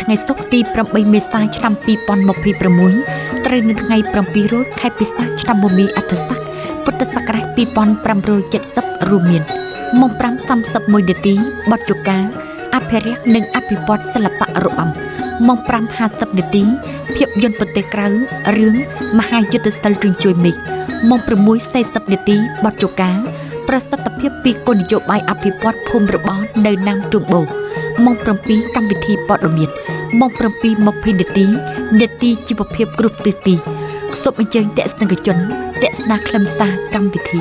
ថ្ងៃសុក្រទី8មេសាឆ្នាំ2026ត្រូវនៅថ្ងៃ7រោចខែពិសាខឆ្នាំមមីអត្តស័កពុទ្ធសករាជ2570រួមមានម៉ោង5:31នាទីបទយកាអភិរក្សនិងអភិវឌ្ឍសិល្បៈរបាំម៉ោង5:50នាទីភាពយន្តប្រទេសក្រៅរឿងមហាយុទ្ធស្ទិលរឿងជួយមេឃម៉ោង6:40នាទីបទយកាប្រសិទ្ធភាពពីគោលនយោបាយអភិវឌ្ឍភូមិរបរនៅណាមទ្រង់បូរម៉ោង7កម្មវិធីព័ត៌មានម៉ោង7:20នាទីជីវភាពគ្រប់ទិសទីសូមអញ្ជើញទស្សនិកជនទស្សនាខ្លឹមសារកម្មវិធី